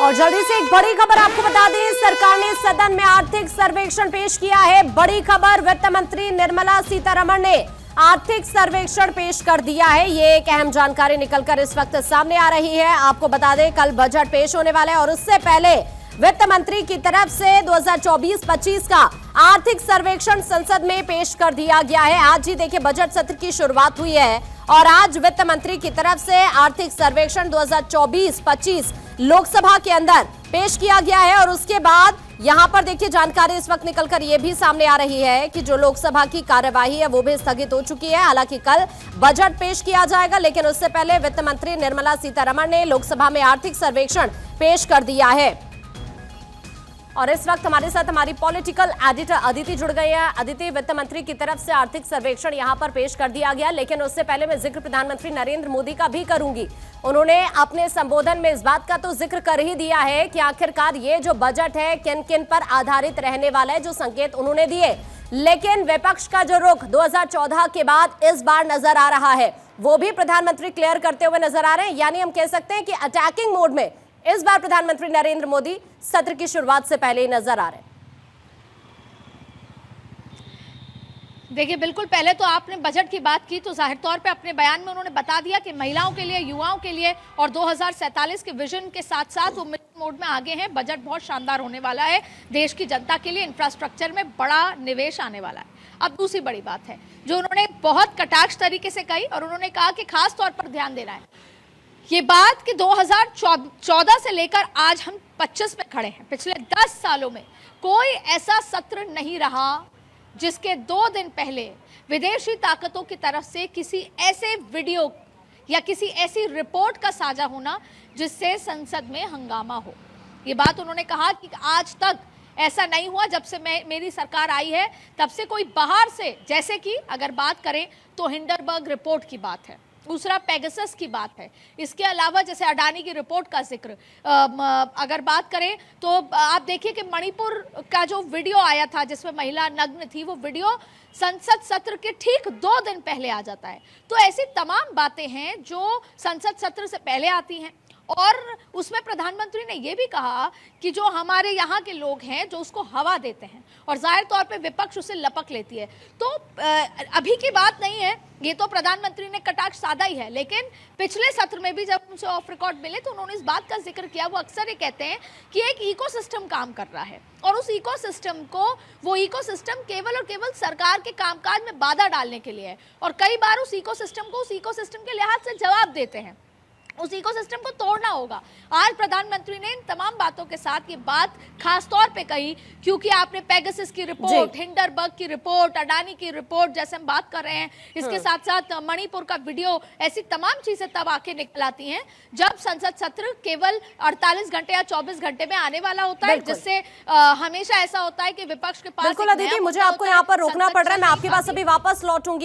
और जल्दी से एक बड़ी खबर आपको बता दें, सरकार ने सदन में आर्थिक सर्वेक्षण पेश किया है। बड़ी खबर, वित्त मंत्री निर्मला सीतारमण ने आर्थिक सर्वेक्षण पेश कर दिया है। ये एक अहम जानकारी निकलकर इस वक्त सामने आ रही है। आपको बता दें, कल बजट पेश होने वाला है और उससे पहले वित्त मंत्री की तरफ से 2024-25 का आर्थिक सर्वेक्षण संसद में पेश कर दिया गया है। आज ही देखिए बजट सत्र की शुरुआत हुई है और आज वित्त मंत्री की तरफ से आर्थिक सर्वेक्षण 2024-25 लोकसभा के अंदर पेश किया गया है और उसके बाद यहां पर देखिए जानकारी इस वक्त निकलकर यह भी सामने आ रही है कि जो लोकसभा की कार्यवाही है वो भी स्थगित हो चुकी है। हालांकि कल बजट पेश किया जाएगा, लेकिन उससे पहले वित्त मंत्री निर्मला सीतारमण ने लोकसभा में आर्थिक सर्वेक्षण पेश कर दिया है। और इस वक्त हमारे साथ हमारी पॉलिटिकल एडिटर अदिति जुड़ गई है। अदिति, वित्त मंत्री की तरफ से आर्थिक सर्वेक्षण यहां पर पेश कर दिया गया, लेकिन उससे पहले मैं जिक्र प्रधानमंत्री नरेंद्र मोदी का भी करूंगी। उन्होंने अपने संबोधन में इस बात का तो जिक्र कर ही दिया है कि आखिरकार ये जो बजट है किन किन पर आधारित रहने वाला है, जो संकेत उन्होंने दिए। लेकिन विपक्ष का जो रुख 2014 के बाद इस बार नजर आ रहा है, वो भी प्रधानमंत्री क्लियर करते हुए नजर आ रहे हैं। यानी हम कह सकते हैं कि अटैकिंग मोड में इस बार प्रधानमंत्री नरेंद्र मोदी सत्र की शुरुआत से पहले ही नजर आ रहे हैं। देखिए, बिल्कुल पहले तो आपने बजट की बात की तो जाहिर तौर पे अपने बयान में उन्होंने बता दिया कि महिलाओं के लिए, युवाओं के लिए और 2047 के विजन के साथ साथ वो मिशन मोड में आगे हैं। बजट बहुत शानदार होने वाला है, देश की जनता के लिए इंफ्रास्ट्रक्चर में बड़ा निवेश आने वाला है। अब दूसरी बड़ी बात है जो उन्होंने बहुत कटाक्ष तरीके से कही और उन्होंने कहा कि खास तौर पर ध्यान देना है ये बात कि 2014 से लेकर आज हम 25 में खड़े हैं। पिछले 10 सालों में कोई ऐसा सत्र नहीं रहा जिसके 2 दिन पहले विदेशी ताकतों की तरफ से किसी ऐसे वीडियो या किसी ऐसी रिपोर्ट का साझा होना जिससे संसद में हंगामा हो। ये बात उन्होंने कहा कि आज तक ऐसा नहीं हुआ जब से मेरी सरकार आई है, तब से कोई बाहर से, जैसे कि अगर बात करें तो हिंडरबर्ग रिपोर्ट की बात है, दूसरा पेगासस की बात है, इसके अलावा जैसे अडानी की रिपोर्ट का जिक्र अगर बात करें तो आप देखिए कि मणिपुर का जो वीडियो आया था जिसमें महिला नग्न थी, वो वीडियो संसद सत्र के ठीक 2 दिन पहले आ जाता है। तो ऐसी तमाम बातें हैं जो संसद सत्र से पहले आती हैं और उसमें प्रधानमंत्री ने यह भी कहा कि जो हमारे यहाँ के लोग हैं जो उसको हवा देते हैं और जाहिर तौर पे विपक्ष उसे लपक लेती है। तो अभी की बात नहीं है, ये तो प्रधानमंत्री ने कटाक्ष साधा ही है, लेकिन पिछले सत्र में भी जब उनसे ऑफ रिकॉर्ड मिले तो उन्होंने इस बात का जिक्र किया। वो अक्सर ये कहते हैं कि एक इकोसिस्टम काम कर रहा है और उस इकोसिस्टम को, वो इकोसिस्टम केवल और केवल सरकार के कामकाज में बाधा डालने के लिए है और कई बार उस इकोसिस्टम के लिहाज से जवाब देते हैं। उस इकोसिस्टम को तोड़ना होगा। आज प्रधानमंत्री ने इन तमाम बातों के साथ ये बात खास तौर पे कही क्योंकि आपने पेगासस की रिपोर्ट, हिंडरबर्ग की रिपोर्ट, अडानी की रिपोर्ट जैसे हम बात कर रहे हैं, इसके साथ साथ मणिपुर का वीडियो, ऐसी तमाम चीजें तब आके निकल आती हैं जब संसद सत्र केवल 48 घंटे या 24 घंटे में आने वाला होता है, जिससे हमेशा ऐसा होता है कि विपक्ष के पास। बिल्कुल अदिति, मुझे आपको यहाँ पर रोकना पड़ रहा है, मैं आपके पास अभी वापस लौटूंगी।